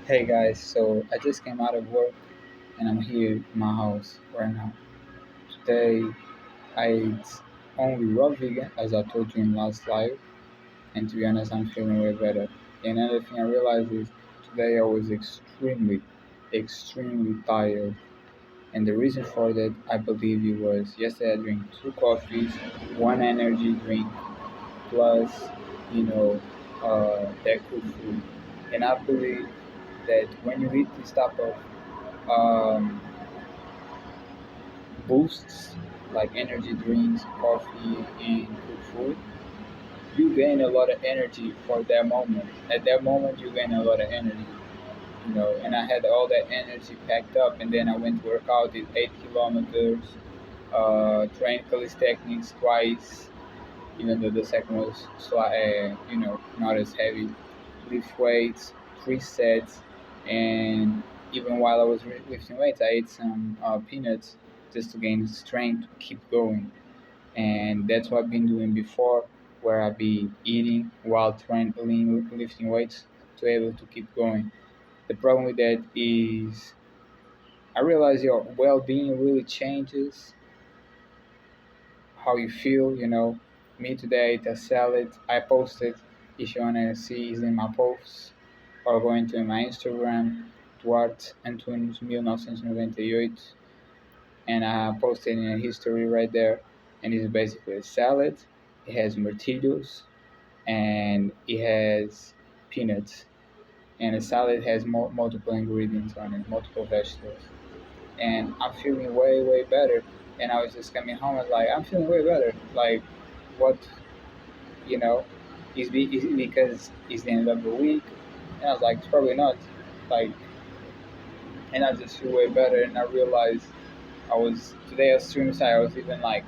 Hey guys, so I just came out of work and I'm here in my house right now. Today I ate only raw vegan as I told you in last live, and to be honest I'm feeling way better. Another thing I realized is today I was extremely tired, and the reason for that I believe it was yesterday I drank two coffees, one energy drink plus you know that cooked food, and I believe that when you eat this type of um, boosts like energy drinks, coffee, and cooked food, you gain a lot of energy for that moment. At that moment, you gain a lot of energy. And I had all that energy packed up, and then I went to work out, did 8 kilometers, trained calisthenics twice, even though the second was not as heavy. Lift weights, 3 sets, and even while I was lifting weights, I ate some peanuts just to gain strength to keep going. And that's what I've been doing before, where I be eating while lifting weights to able to keep going. The problem with that is I realize your well-being really changes how you feel. Me today I ate a salad. I posted, if you wanna see, is in my posts or going to my Instagram, Duarte Antunes 1998, and I posted in a history right there. And it's basically a salad. It has martillos and it has peanuts. And the salad has multiple ingredients on it, multiple vegetables. And I'm feeling way better. And I was just coming home and like, I'm feeling way better. Like, what, you know, is it because it's the end of the week? And I was like, it's probably not. Like, and I just feel way better. And I realized today I was extremely tired. I was even like,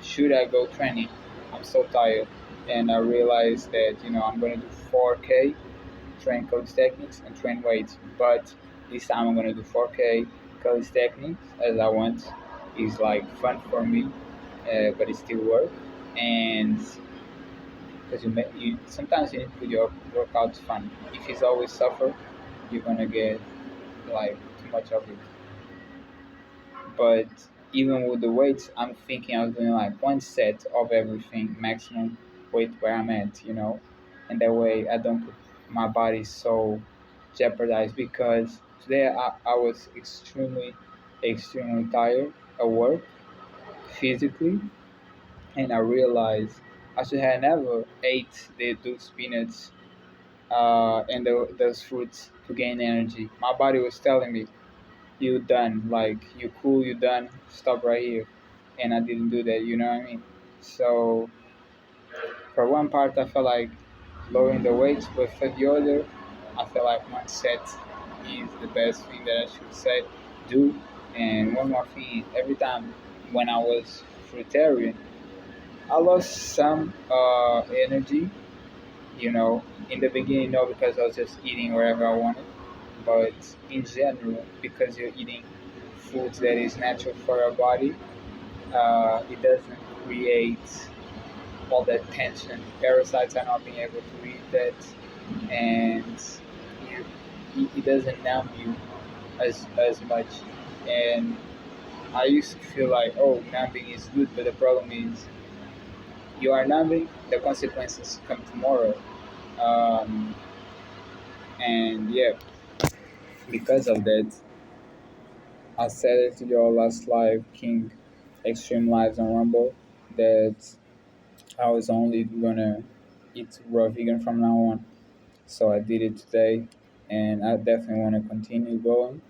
should I go training? I'm so tired. And I realized that, I'm going to do 4K, train calisthenics and train weights. But this time I'm going to do 4K calisthenics as I want. It's like fun for me, but it's still work. And because you sometimes you need to put your workouts fun. If it's always suffer, you're going to get like too much of it. But even with the weights, I'm thinking I was doing like one set of everything, maximum weight where I'm at, and that way I don't put my body so jeopardized because today I was extremely tired at work physically, and I realized I should have never ate those peanuts and those fruits to gain energy. My body was telling me you done, like you cool, you done, stop right here. And I didn't do that, you know what I mean? So for one part I felt like lowering the weights, but for the other I felt like one set is the best thing that I should say do. And one more thing, every time when I was fruitarian I lost some energy, in the beginning, no, because I was just eating wherever I wanted, but in general, because you're eating foods that is natural for your body, it doesn't create all that tension. Parasites are not being able to eat that, and it doesn't numb you as much. And I used to feel like, oh, numbing is good, but the problem is you are numbing, the consequences come tomorrow. Um, and yeah, because of that, I said it to your last live, King Extreme Lives on Rumble, that I was only gonna eat raw vegan from now on. So I did it today, and I definitely want to continue going.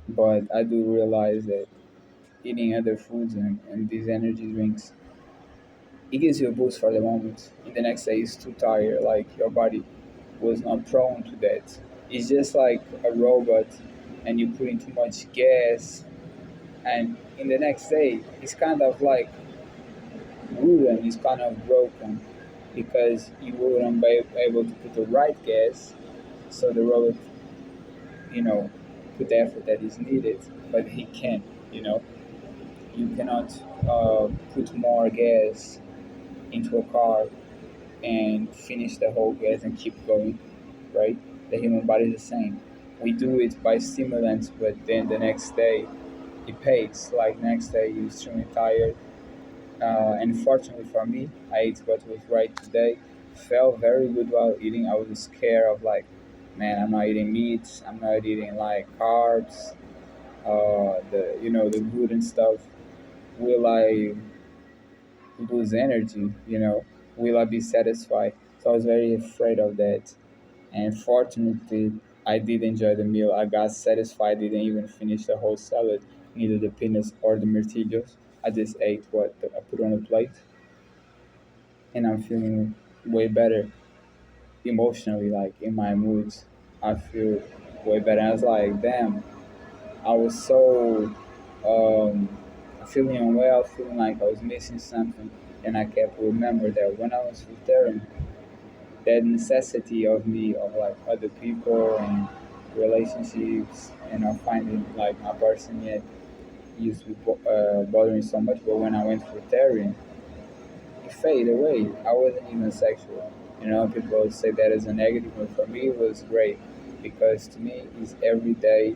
But I do realize that eating other foods and these energy drinks, it gives you a boost for the moment. In the next day, it's too tired. Like your body was not prone to that. It's just like a robot, and you put in too much gas, and in the next day, it's kind of like wooden is kind of broken because you wouldn't be able to put the right gas, so the robot, you know, put the effort that is needed, but he can't, you know. You cannot put more gas into a car and finish the whole gas and keep going, right? The human body is the same. We do it by stimulants, but then the next day it pays. Like next day you're extremely tired. And fortunately for me, I ate what was right today. Felt very good while eating. I was scared of like, man, I'm not eating meats. I'm not eating like carbs. The the good and stuff. Will I lose energy? Will I be satisfied? So I was very afraid of that. And fortunately, I did enjoy the meal. I got satisfied. Didn't even finish the whole salad, neither the peanuts or the mirtillos. I just ate what I put on the plate, and I'm feeling way better emotionally. Like in my moods, I feel way better. I was like, damn, I was so um, feeling unwell, feeling like I was missing something, and I kept remember that when I was vegetarian, that necessity of me of like other people and relationships, finding like my person yet used to be bothering so much. But when I went vegetarian, it faded away. I wasn't even sexual. People would say that as a negative, but for me it was great because to me it's every day.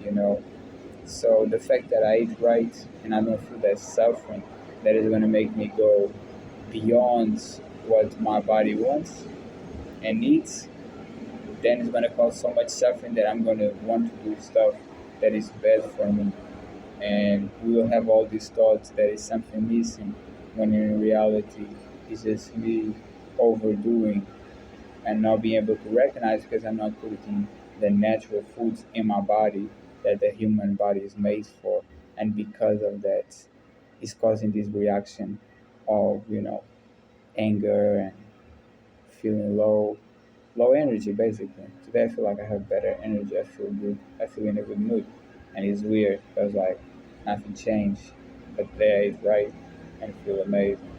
You know, so the fact that I eat right and I don't feel that suffering, that is going to make me go beyond what my body wants and needs, then it's going to cause so much suffering that I'm going to want to do stuff that is bad for me. And we will have all these thoughts that is something missing when in reality it's just me overdoing and not being able to recognize because I'm not putting the natural foods in my body that the human body is made for. And because of that, it's causing this reaction of, anger and feeling low energy basically. Today I feel like I have better energy. I feel good. I feel in a good mood, and it's weird because like nothing changed, but today I ate right and feel amazing.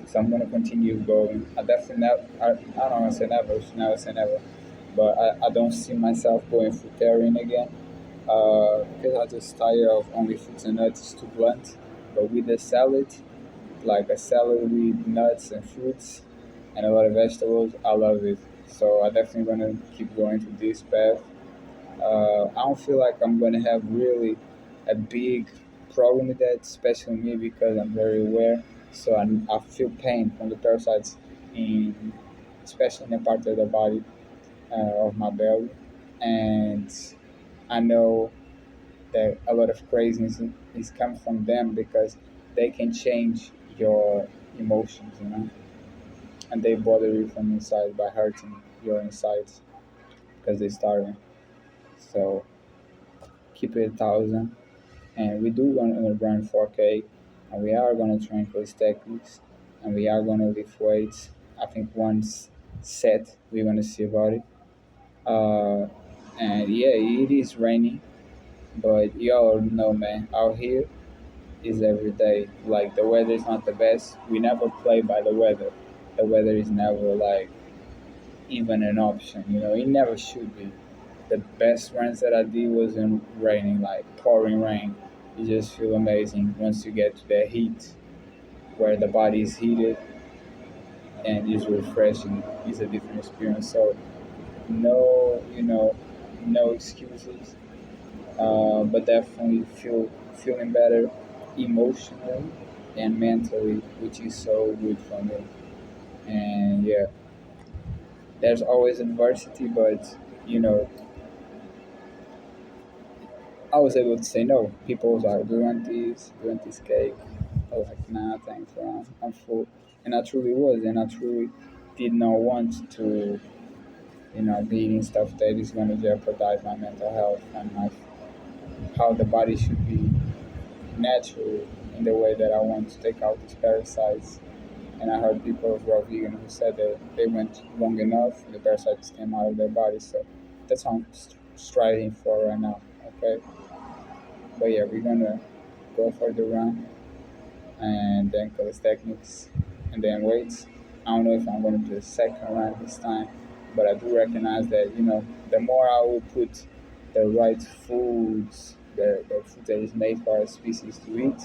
So I'm gonna continue going. I definitely never. I don't want to say never. Should never say never, but I don't see myself going fruitarian again. Because I just tired of only fruits and nuts. It's too blunt. But with the salad, like a salad with nuts and fruits and a lot of vegetables. I love it. So I definitely gonna keep going to this path. I don't feel like I'm gonna have really a big problem with that, especially me because I'm very aware. So I feel pain from the parasites in, especially in the part of the body of my belly, and I know that a lot of craziness is come from them because they can change your emotions, and they bother you from inside by hurting your insides because they starving. So keep it 1,000, and we do gonna run 4K, and we are gonna train for techniques, and we are gonna lift weights. I think once set, we're gonna see about it. Uh, and yeah, it is raining, but y'all know, man, out here is every day. Like the weather is not the best. We never play by the weather. The weather is never like even an option. It never should be. The best runs that I did was in raining, like pouring rain. You just feel amazing once you get to the heat where the body is heated and it's refreshing. It's a different experience. So no, no excuses. But definitely feeling better emotionally and mentally, which is so good for me. And yeah, there's always adversity, but you know, I was able to say no. People was like, do you want this cake? I was like, nah, thanks, bro. I'm full. And I truly was, and I truly did not want to, be eating stuff that is going to jeopardize my mental health and how the body should be natural in the way that I want to take out these parasites. And I heard people who are vegan who said that they went long enough, the parasites came out of their body. So that's what I'm striving for right now. Okay, but yeah, we're gonna go for the run and then calisthenics and then weights. I don't know if I'm gonna do a second run this time, but I do recognize that the more I will put the right foods, the food that is made for our species to eat,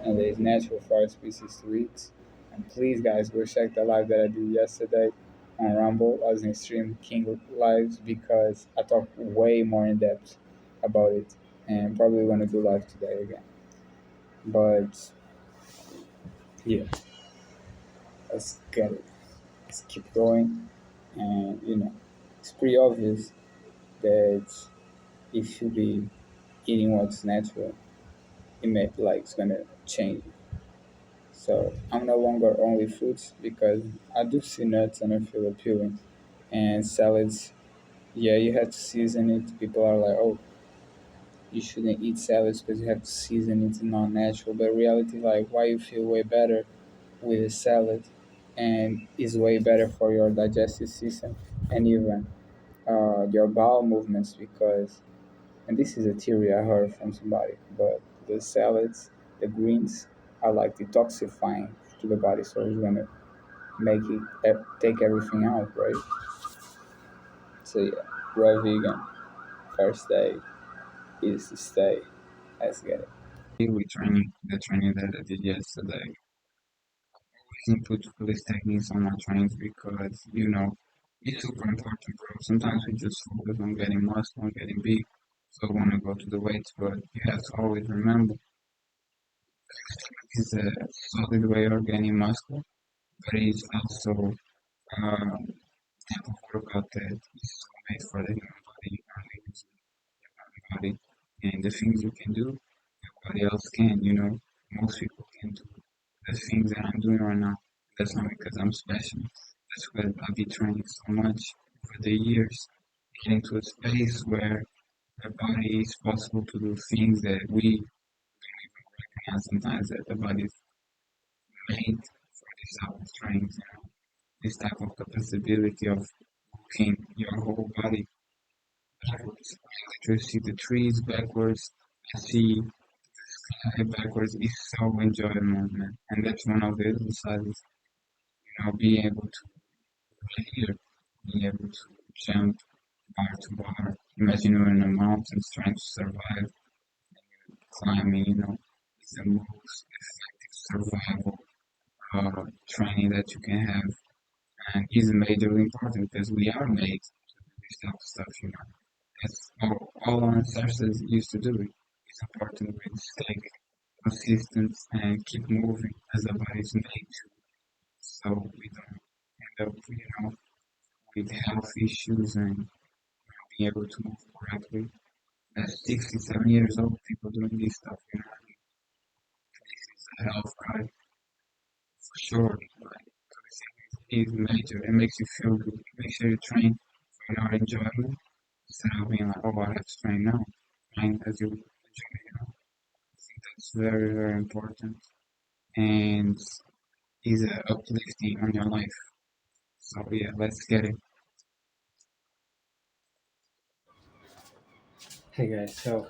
and that is natural for our species to eat. And please, guys, go check the live that I did yesterday. on Rumble as in stream King lives because I talk way more in depth about it, and probably gonna do live today again. But yeah, let's get it. Let's keep going, and it's pretty obvious that if you be eating what's natural, it may like it's gonna change. So I'm no longer only fruits because I do see nuts and I feel appealing. And salads, yeah, you have to season it. People are like, oh, you shouldn't eat salads because you have to season it. It's not natural. But reality, like, why you feel way better with a salad and is way better for your digestive system and even your bowel movements because, and this is a theory I heard from somebody, but the salads, the greens are like detoxifying to the body. So it's going to make it take everything out, right? So yeah, raw vegan. First day is to stay. Let's get it. We training the training that I did yesterday. Always input these techniques on my trains because it's super important, bro. Sometimes we just focus on getting muscle, on getting big, so we want to go to the weights, but you have to always remember it's a solid way of getting muscle, but it's also type of workout that is made for the human body, only use the body, and the things you can do, nobody else can. Most people can do the things that I'm doing right now. That's not because I'm special. That's because I've been training so much over the years, getting to a space where the body is possible to do things that we don't even recognize sometimes that the body is made for this type of training, this type of possibility of working your whole body backwards. I literally see the trees backwards. I see sky backwards. It's so enjoyable, man. And that's one of the exercises. Being able to hear, being able to jump bar to bar. Imagine you're in the mountains trying to survive, climbing, it's the most effective survival training that you can have. And is majorly important because we are made to do this type of stuff. That's all our ancestors used to do it. It's important we stay consistent and keep moving as the body is made to, so we don't end up, with health issues and being able to move correctly. At 67 years old, people doing this stuff, this is a health card for sure. Like, is major. It makes you feel good. Make sure you train for your enjoyment instead of being like, oh, I have to train now. Train as you enjoy. I think that's very, very important and is uplifting on your life. So yeah, let's get it. Hey guys, so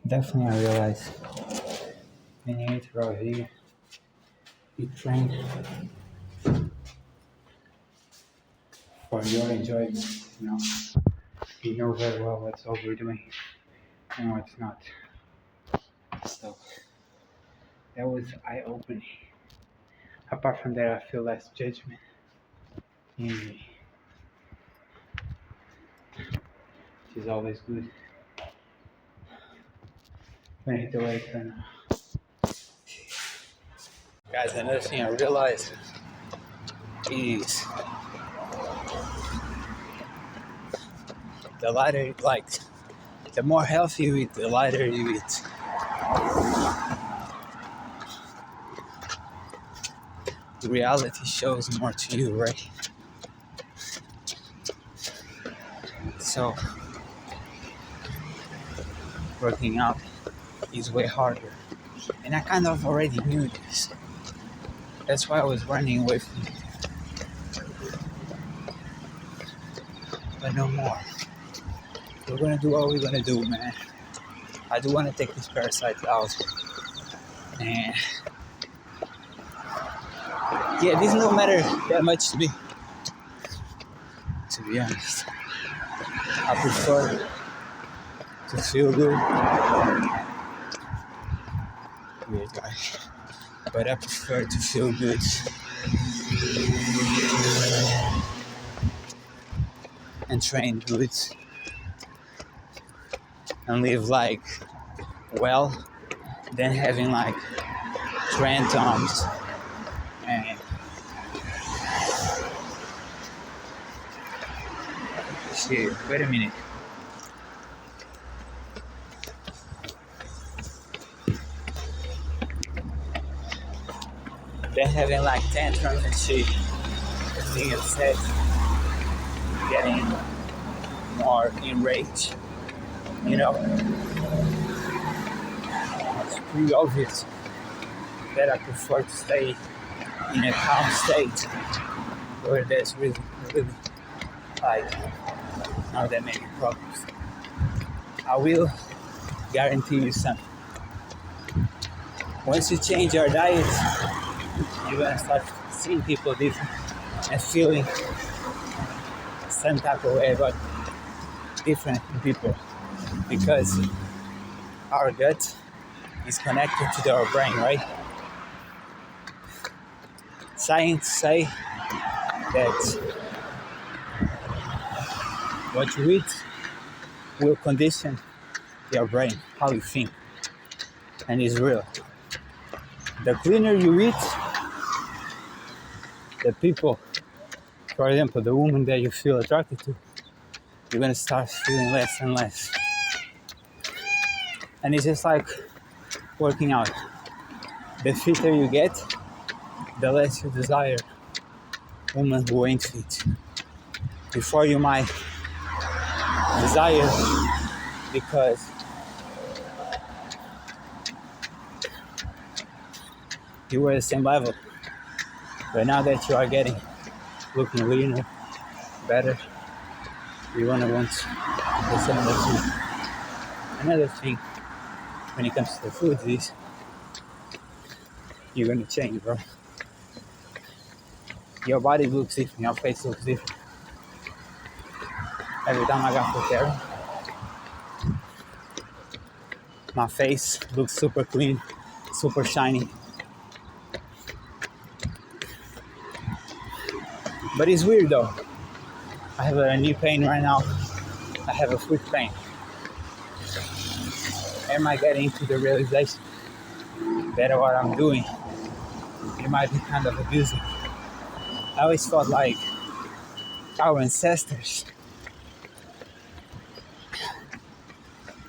definitely I realize when you eat raw vegan, you train for your enjoyment. You know very well what's overdoing and what's not. So that was eye-opening. Apart from that, I feel less judgment in me, which is always good. When I hit the weight, then guys, another thing I realized is the lighter, like, the more healthy you eat, the lighter you eat. The reality shows more to you, right? So, working out is way harder. And I kind of already knew this. That's why I was running away from it. But no more. We're gonna do what we're gonna do, man. I do wanna take this parasite out. And yeah, this don't matter that much to be honest. I prefer to feel good. Weird guy. But I prefer to feel good and train good and live like well than having like tantrums and shit. Wait a minute. Then having like tantrums and shit, being upset, getting more enraged, you know. It's pretty obvious that I prefer to stay in a calm state where there's really, really like not that many problems. I will guarantee you something. Once you change your diet, you're gonna start seeing people different and feeling some type of way about different people because our gut is connected to our brain, right? Science say that what you eat will condition your brain, how you think, and it's real. The cleaner you eat, the people, for example, the woman that you feel attracted to, you're gonna start feeling less and less. And it's just like working out. The fitter you get, the less you desire women who ain't fit. Before you might desire because you were the same level. But now that you are looking leaner, better, you want the same thing. Another thing when it comes to the food is you're gonna change, bro. Your body looks different, your face looks different. Every time I got for therapy, my face looks super clean, super shiny. But it's weird though. I have a knee pain right now. I have a foot pain. Am I getting to the realization that what I'm doing, it might be kind of abusing? I always felt like our ancestors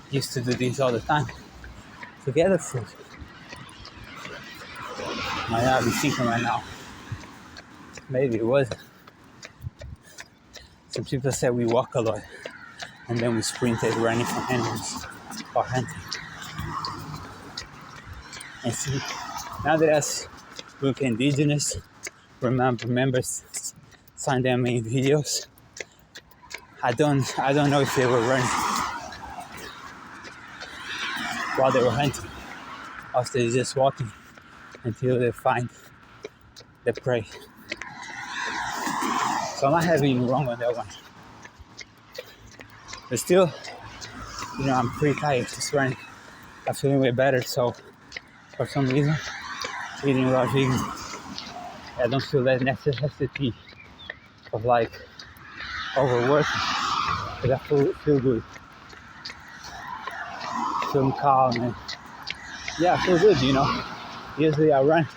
used to do this all the time. Forget the food. Might not be thinking right now. Maybe it wasn't. Some people say we walk a lot and then we sprinted running from animals or hunting. And see, now that us look indigenous, remember sign them in videos. I don't know if they were running while they were hunting, or if they're just walking until they find the prey. So I'm not having wrong on that one. But still, I'm pretty tired just running. I'm feeling way better, so for some reason, eating raw vegan, I don't feel that necessity of like overworking, but I feel good. Feeling calm and yeah, I feel good, Usually I run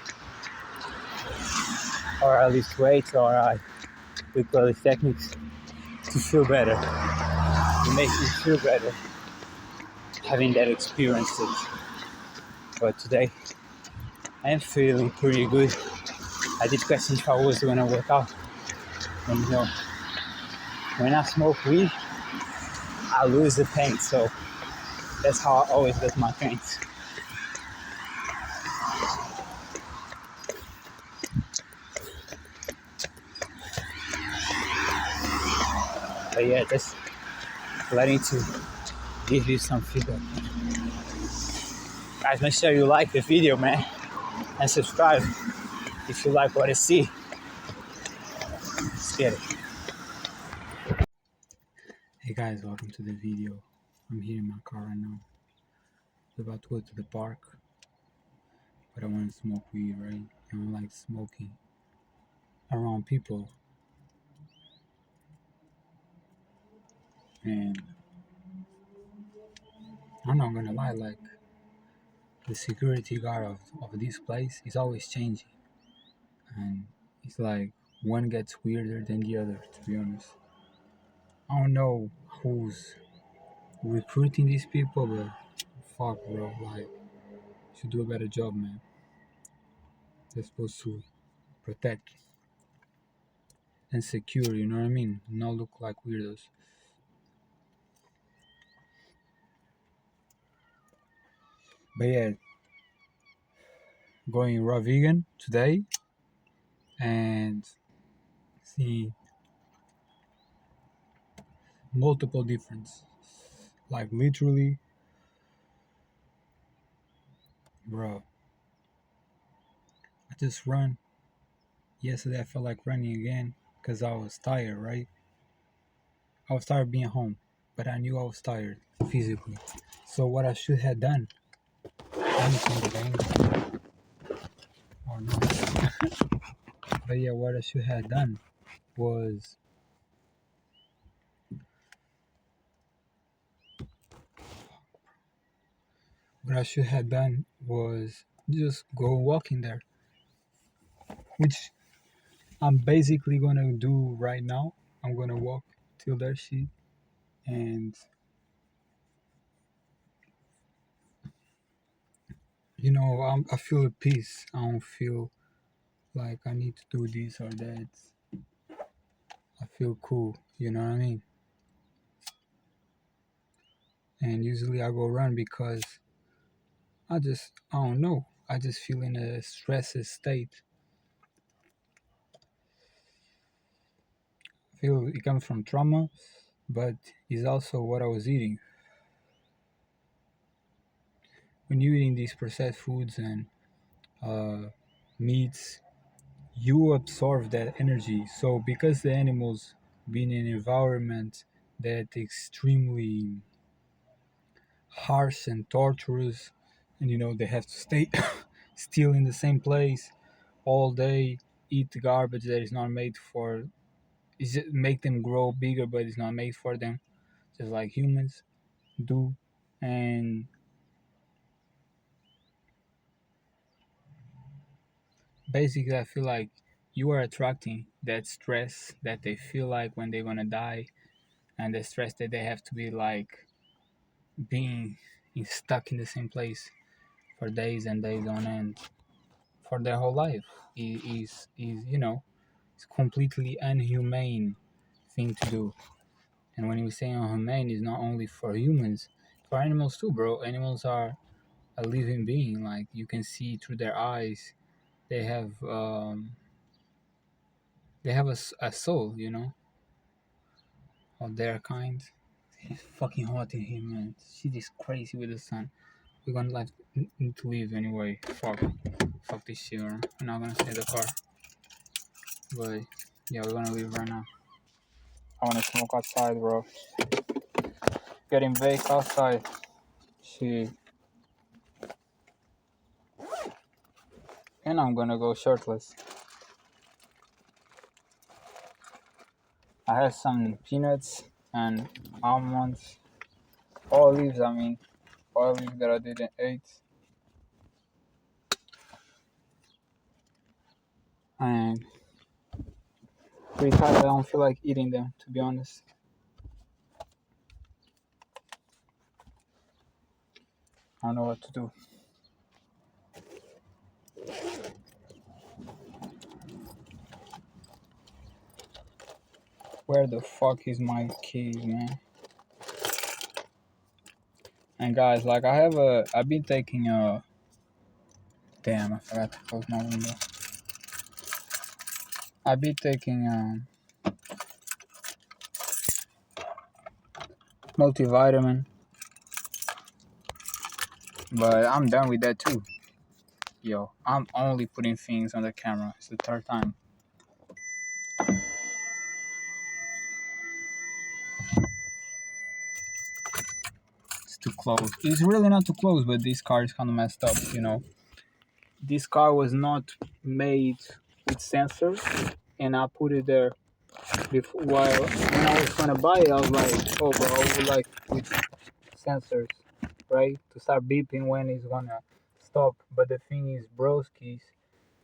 or I lift weights or I do these techniques to feel better. It makes me feel better having that experience. But today I am feeling pretty good. I did question if I was gonna work out. And when I smoke weed, I lose the pain. So that's how I always get my pains. But yeah, just letting to give you some feedback. Guys, make sure you like the video, man, and subscribe if you like what you see. Let's get it. Hey guys, welcome to the video. I'm here in my car right now. I'm about to go to the park, but I want to smoke weed, right? I don't like smoking around people, and I'm not gonna lie, like the security guard of this place is always changing, and it's like one gets weirder than the other. To be honest, I don't know who's recruiting these people, but fuck, bro, like should do a better job, man. They're supposed to protect and secure, you know what I mean? Not look like weirdos. But yeah, going raw vegan today and see multiple difference. Like literally, bro, I just run. Yesterday I felt like running again because I was tired, right? I was tired being home, but I knew I was tired physically. So what I should have done, anything the game or not. But yeah, what I should have done was just go walking there, which I'm basically gonna do right now. I'm gonna walk till that shit, and I feel at peace. I don't feel like I need to do this or that. I feel cool. You know what I mean? And usually I go run because I don't know. I just feel in a stressed state. I feel it comes from trauma, but it's also what I was eating. When you're eating these processed foods and uh, meats, you absorb that energy. So because the animals being in an environment that extremely harsh and torturous, and they have to stay still in the same place all day, eat garbage that is not made for, is it make them grow bigger, but it's not made for them, just like humans do. And basically I feel like you are attracting that stress that they feel like when they're gonna die, and the stress that they have to be like being stuck in the same place for days and days on end for their whole life is it's completely inhumane thing to do. And when we say inhumane, it's not only for humans, for animals too, bro. Animals are a living being. Like you can see through their eyes, they have a soul, of their kind. It's fucking hot in here, man. Shit is crazy with the sun. We're gonna need to leave anyway. Fuck this shit. We're not gonna stay in the car, but yeah, we're gonna leave right now. I wanna smoke outside, bro. Getting baked outside. Shit. And I'm gonna go shirtless. I had some peanuts and almonds, olives. I mean, olives that I didn't eat, and pretty tired. I don't feel like eating them, to be honest. I don't know what to do. Where the fuck is my keys, man? And guys, like I've been taking a. Damn, I forgot to close my window. I've been taking multivitamin, but I'm done with that too. Yo, I'm only putting things on the camera. It's the third time. It's too close. It's really not too close, but this car is kind of messed up. This car was not made with sensors. and I put it there before. While when I was trying to buy it, I was like, "Oh, bro, I would like with sensors, right, to start beeping when it's gonna stop." But the thing is, broski's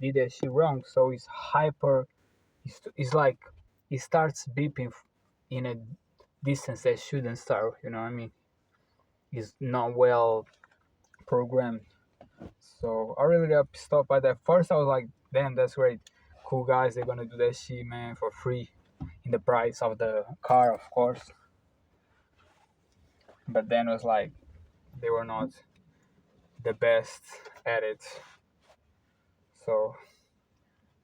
did that shit wrong, so it's hyper. It's like it starts beeping in a distance that shouldn't start. You know what I mean? It's not well programmed. So I really got pissed off by that. First, I was like, "Damn, that's great, cool guys. They're gonna do that shit, man, for free, in the price of the car, of course." But then it was like they were not the best at it. So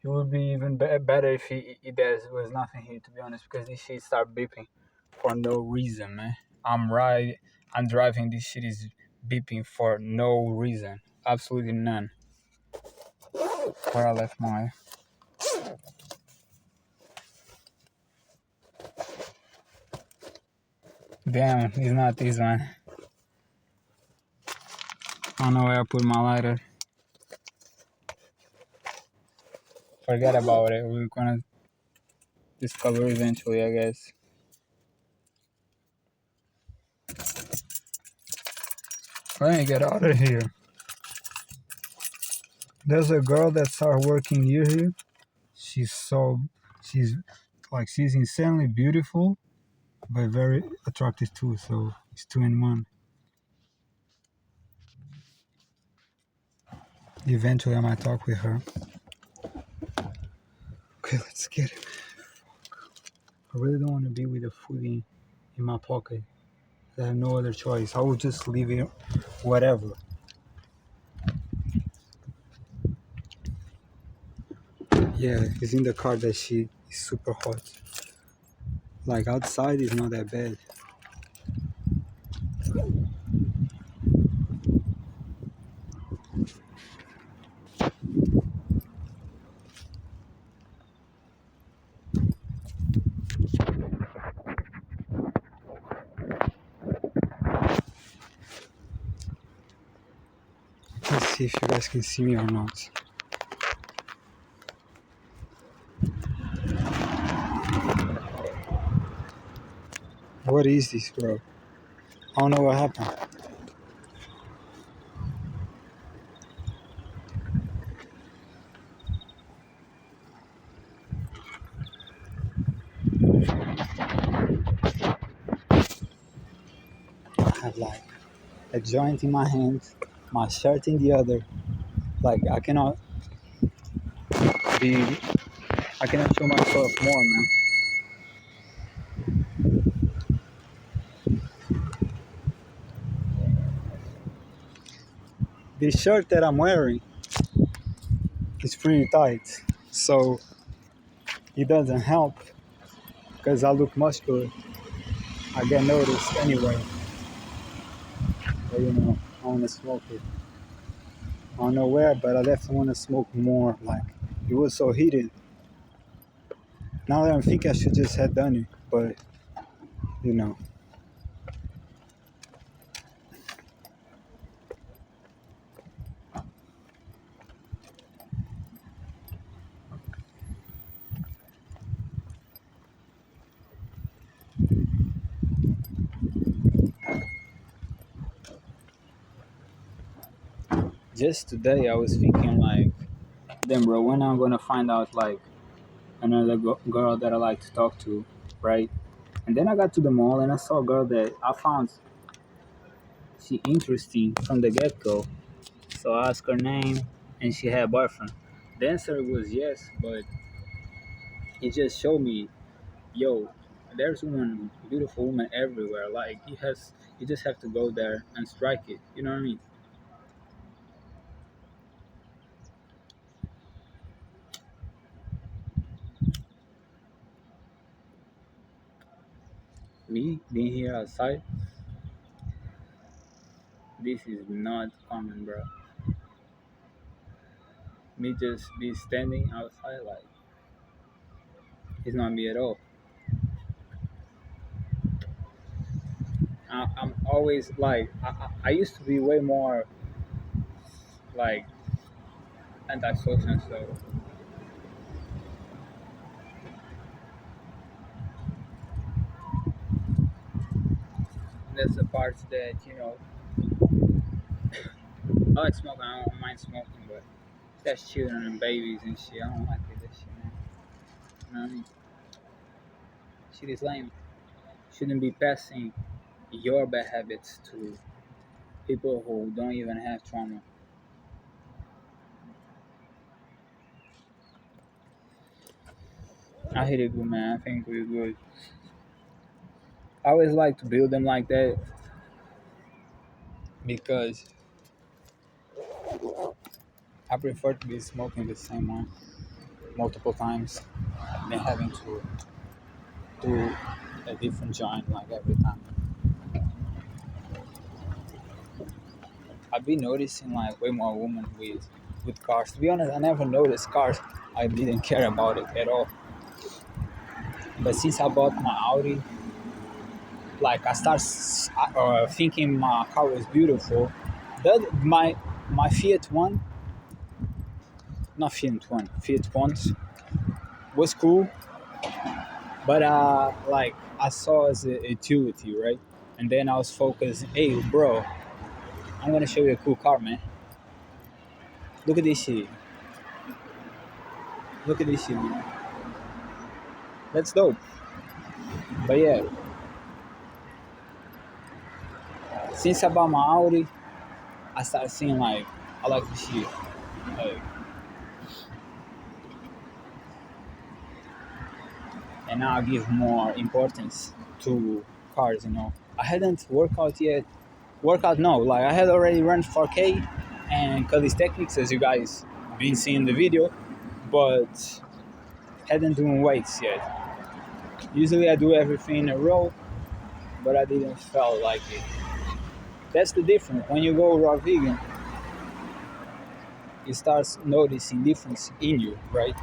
it would be even better if there was nothing here, to be honest, because this shit start beeping for no reason, man. I'm driving, this shit is beeping for no reason, absolutely none. Where I left my, damn, it's not this one. I don't know where I put my lighter. Forget about it. We're gonna discover eventually, I guess. Let me get out of here. There's a girl that started working near here. She's so, she's she's insanely beautiful, but very attractive too. So it's two in one. Eventually, I might talk with her. Okay, let's get it. I really don't want to be with the food in my pocket. I have no other choice. I will just leave it, whatever. Yeah, it's in the car that she is super hot. Like outside is not that bad. Let's see if you guys can see me or not. What is this, bro? I don't know what happened. I have like a joint in my hand, my shirt in the other. Like be, I cannot show myself more, man. This shirt that I'm wearing is pretty tight, so it doesn't help because I look muscular. I get noticed anyway. But I want to smoke it. I don't know where, but I definitely want to smoke more. Like, it was so heated. Now that I'm thinking I should just have done it, but you know. Just today I was thinking like, damn bro, when I'm gonna find out like another girl that I like to talk to, right? And then I got to the mall and I saw a girl that I found she interesting from the get go. So I asked her name and she had a boyfriend. The answer was yes, but it just showed me, yo, there's beautiful woman everywhere. Like you just have to go there and strike it. You know what I mean? Me being here outside, this is not common, bro. Me just be standing outside, like it's not me at all. I'm always like I used to be way more like antisocial, so that's the parts that I like smoking. I don't mind smoking, but that's children and babies and shit. I don't like it. That shit, man. You know what I mean? Shit is lame. Shouldn't be passing your bad habits to people who don't even have trauma. I hit it good, man. I think we're good. I always like to build them like that because I prefer to be smoking the same one multiple times than having to do a different joint like every time. I've been noticing like way more women with cars. To be honest, I never noticed cars. I didn't care about it at all. But since I bought my Audi, like I start thinking my car was beautiful. My Fiat One, not Fiat One, Fiat Punch was cool, but like I saw as a utility, right? And then I was focused. Hey, bro, I'm gonna show you a cool car, man. Look at this shit. Look at this shit, man. That's dope. But yeah, since I bought my Audi, I started seeing like I like this shit. Like, and now I give more importance to cars. I hadn't worked out yet. Workout no, like I had already run 4K and calisthenics as you guys been seeing the video, but hadn't doing weights yet. Usually I do everything in a row, but I didn't feel like it. That's the difference. When you go raw vegan, you start noticing difference in you, right?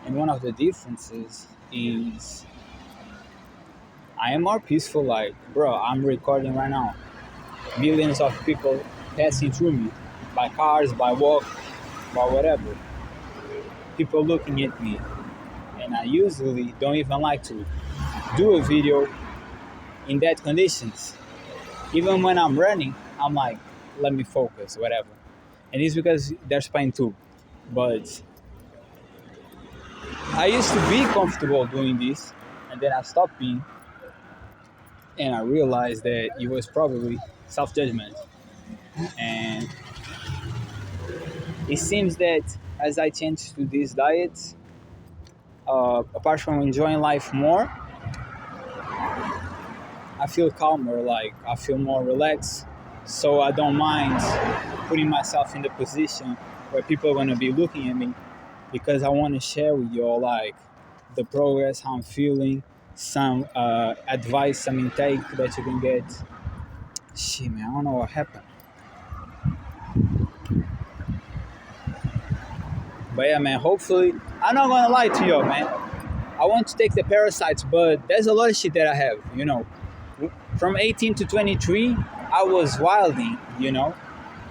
And one of the differences is I am more peaceful. Like, bro, I'm recording right now. Millions of people passing through me by cars, by walk, by whatever. People looking at me, and I usually don't even like to do a video in that conditions. Even when I'm running, I'm like, let me focus, whatever. And it's because there's pain too. But I used to be comfortable doing this, and then I stopped being, and I realized that it was probably self-judgment. And it seems that as I change to this diet, apart from enjoying life more, I feel calmer, like I feel more relaxed. So I don't mind putting myself in the position where people are going to be looking at me because I want to share with you all like the progress, how I'm feeling, some advice, some intake that you can get. Shit, man, I don't know what happened. But yeah, man, hopefully, I'm not going to lie to you, man. I want to take the parasites, but there's a lot of shit that I have. From 18 to 23, I was wilding,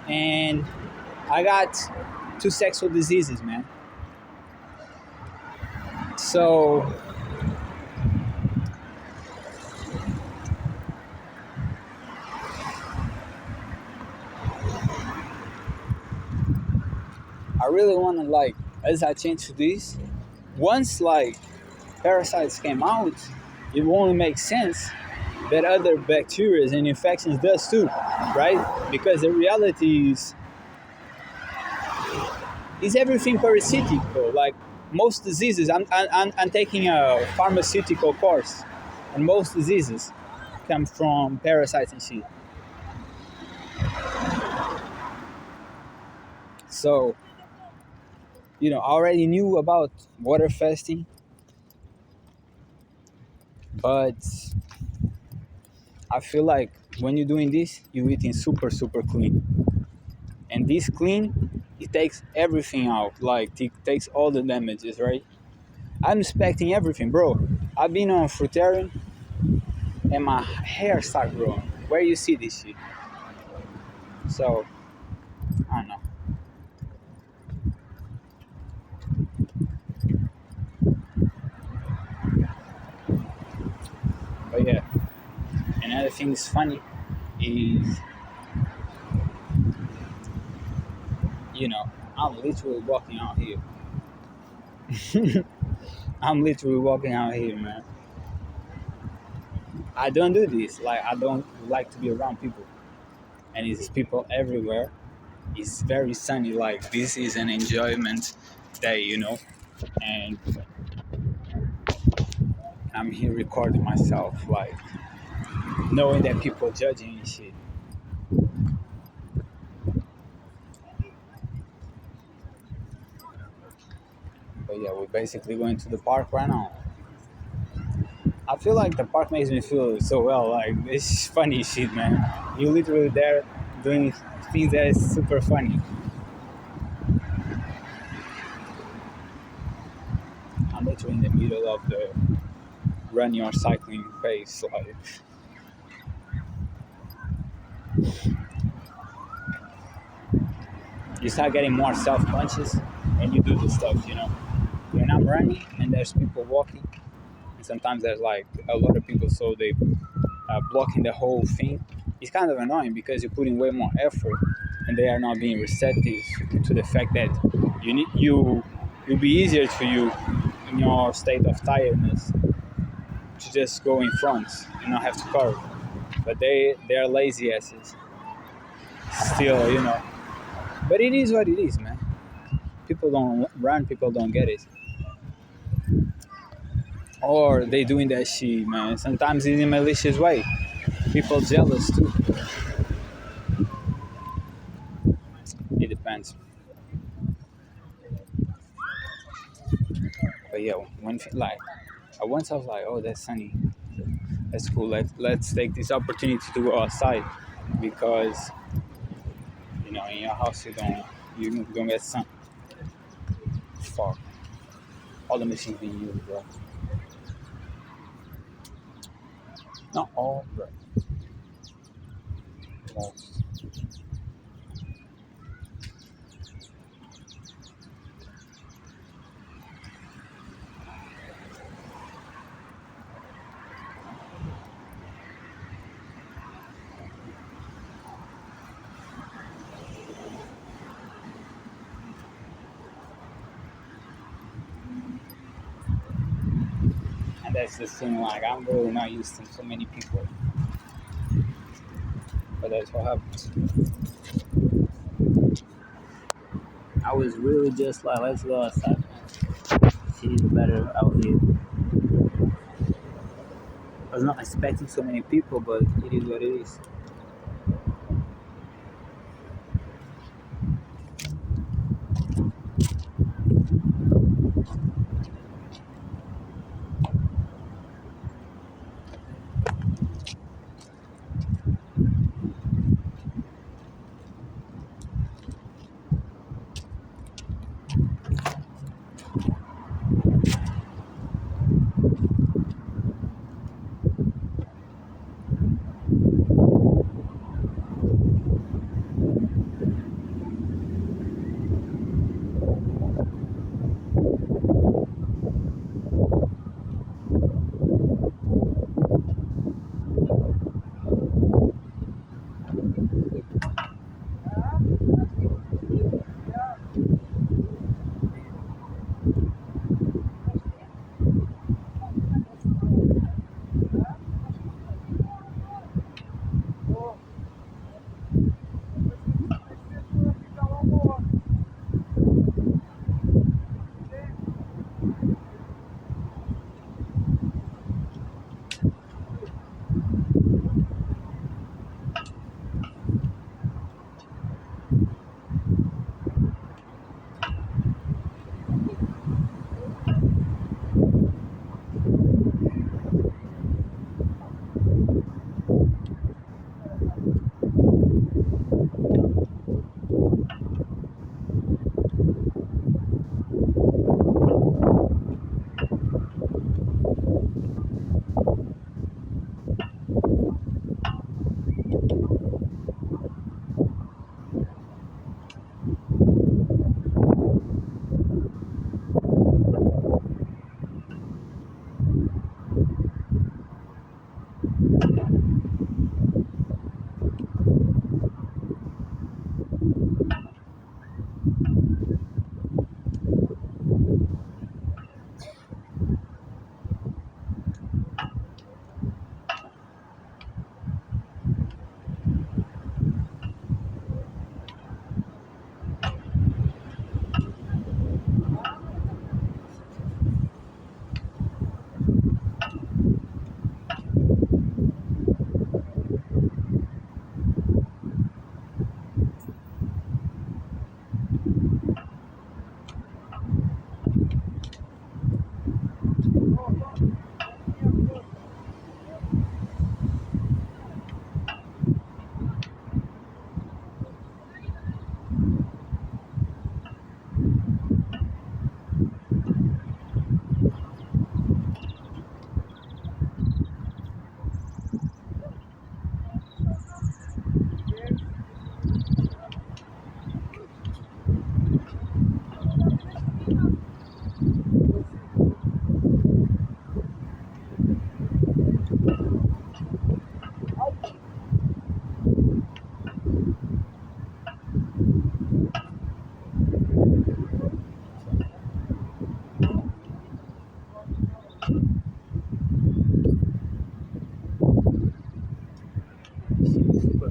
and I got 2 sexual diseases, man. So I really want to like, as I change to this, once like parasites came out, it won't make sense that other bacteria and infections does too, right? Because the reality is everything parasitical. Like most diseases, I'm taking a pharmaceutical course, and most diseases come from parasites and shit. So, I already knew about water fasting, but I feel like when you're doing this, you're eating super, super clean. And this clean, it takes everything out. Like, it takes all the damages, right? I'm inspecting everything, bro. I've been on fruitarian and my hair start growing. Where you see this shit? So, I don't know. But yeah. And another thing is funny is, you know, I'm literally walking out here. I'm literally walking out here, man. I don't do this. Like, I don't like to be around people, and it's people everywhere. It's very sunny. Like, this is an enjoyment day, and I'm here recording myself, like knowing that people judging and shit. But yeah, we're basically going to the park right now. I feel like the park makes me feel so well. Like, it's funny shit, man. You literally there doing things that is super funny. I'm literally in the middle of the running or cycling pace. Like, you start getting more self-conscious and you do this stuff. When I'm running and there's people walking, and sometimes there's like a lot of people, so they blocking the whole thing. It's kind of annoying because you're putting way more effort and they are not being receptive to the fact that it'll be easier for you in your state of tiredness to just go in front and not have to curve. But they're lazy asses still. But it is what it is, man. People don't run, people don't get it. Or they doing that shit, man. Sometimes it's in a malicious way. People jealous too. It depends. But yeah, like once I was like, oh, that's sunny, that's cool. Let's take this opportunity to go outside because in your house you don't get sun. Fuck, all the machines being used, bro. Not all, bro. Most. And that's the thing. Like, I'm really not used to so many people, but that's what happens. I was really just like, let's go outside, man. Shit is better out here. I was not expecting so many people, but it is what it is.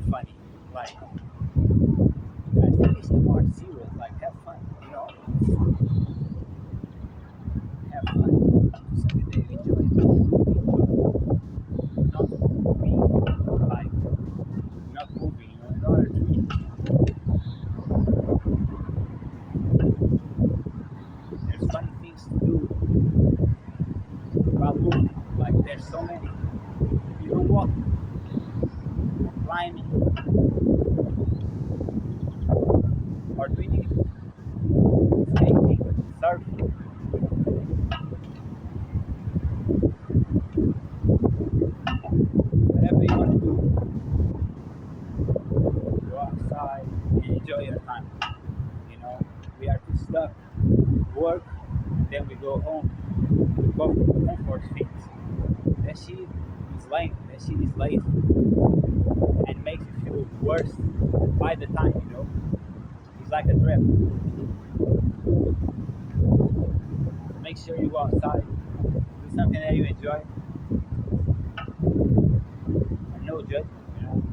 funny. Like, guys, take this more serious. Like, have fun. You know, have fun. Something that you enjoy. Not being like not moving. You know, in order to there's fun things to do while moving. Like, there's so many. Even walking, climbing, or doing skating, surfing, whatever you want to do. Go outside and enjoy your time. You know, we are too stuck to work, then we go home to comfort things. That shit is lame. That shit is lazy, and makes you feel worse by the time. You know, it's like a trap. Make sure you go outside, do something that you enjoy, and no judgment. You know,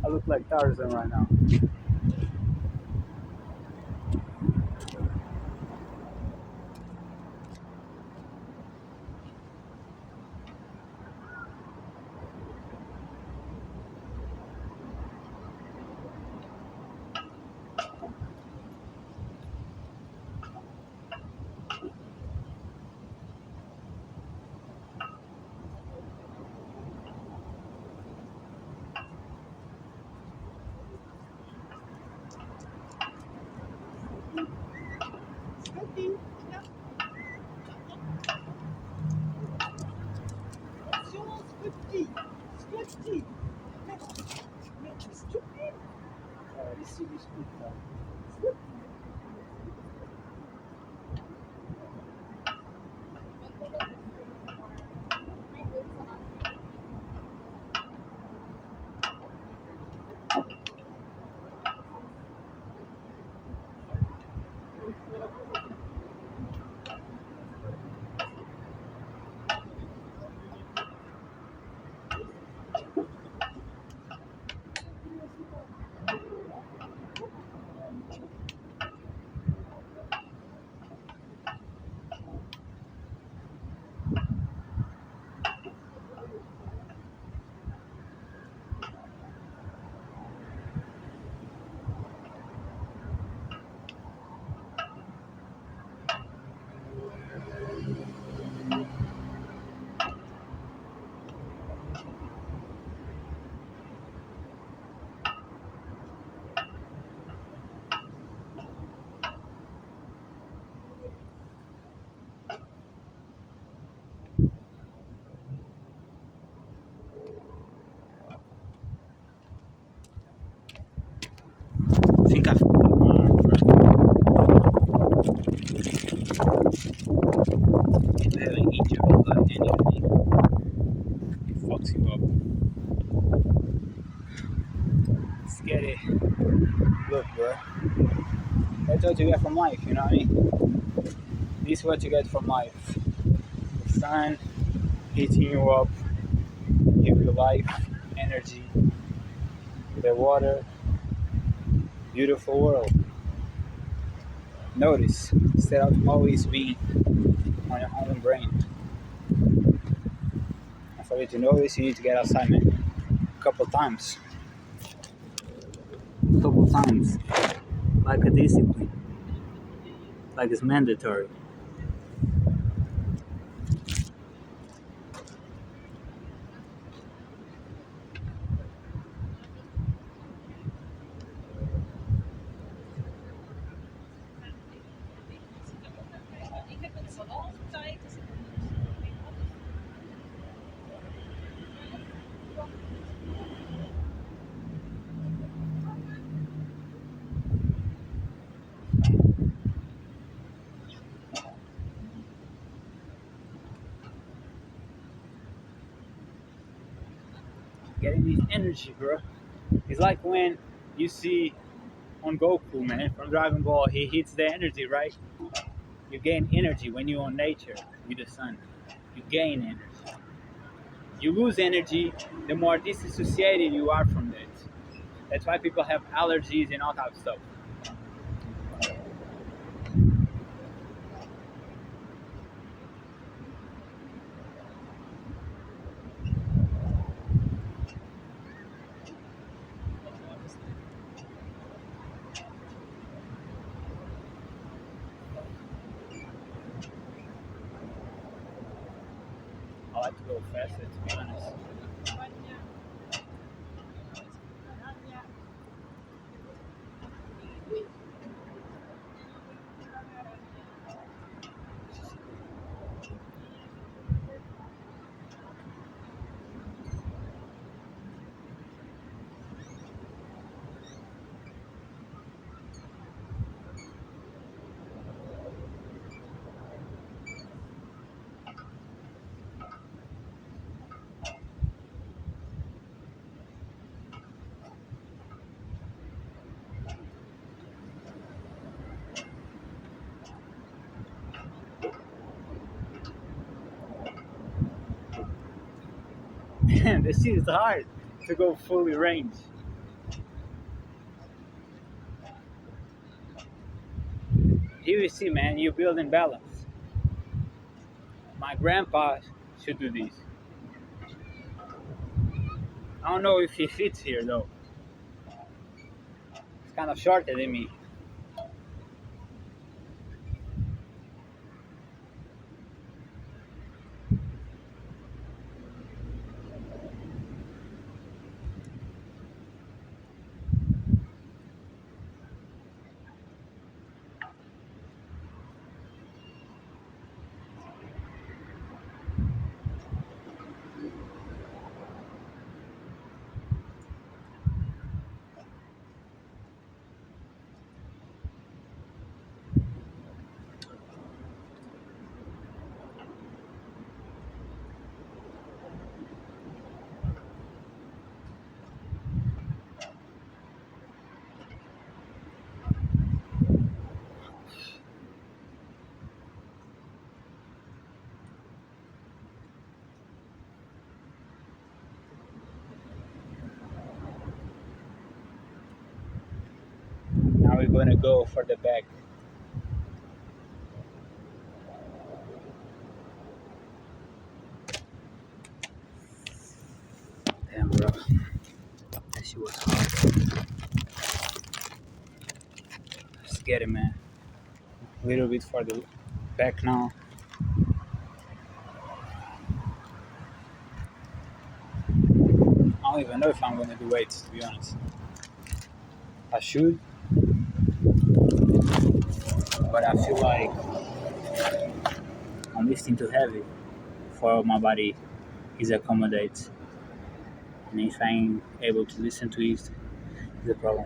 I look like Tarzan right now. You haven't eaten your energy, it fucks you up. Scary. Look, bro. That's what you get from life, you know what I mean? This is what you get from life. The sun heating you up, give you life, energy, the water, beautiful world. Notice, instead of always being on your own brain. And for you to notice, you need to get outside, man. A couple times. A couple times. Like a discipline. Like it's mandatory. Getting this energy, bro. It's like when you see on Goku, man, from Dragon Ball, he hits the energy, right? You gain energy when you're on nature with the sun. You gain energy. You lose energy the more disassociated you are from it. That's why people have allergies and all that stuff. I like to go faster, to be honest. Man, this shit is hard to go fully range. Here you see, man, you build in balance. My grandpa should do this. I don't know if he fits here though. He's kind of shorter than me. Now we're gonna go for the back. Damn, bro. That shit was hard. Let's get it, man. A little bit for the back now. I don't even know if I'm gonna do weights, to be honest. I should, but I feel like I'm lifting too heavy for my body is accommodate. And if I ain't able to listen to it, it's a problem.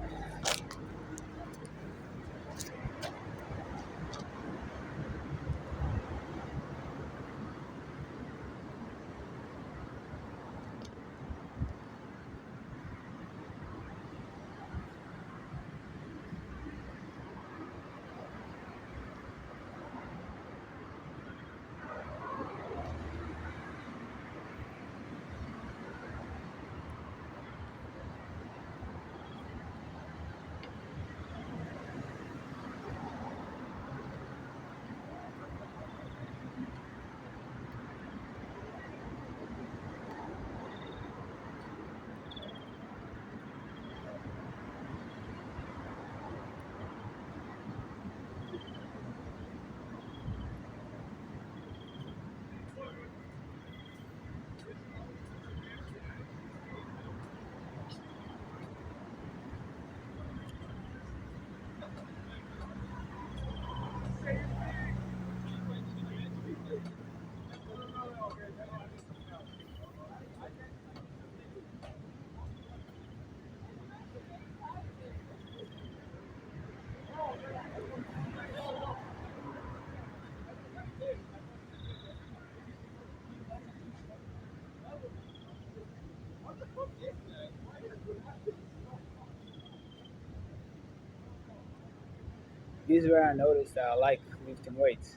this is where I noticed that I like lifting weights.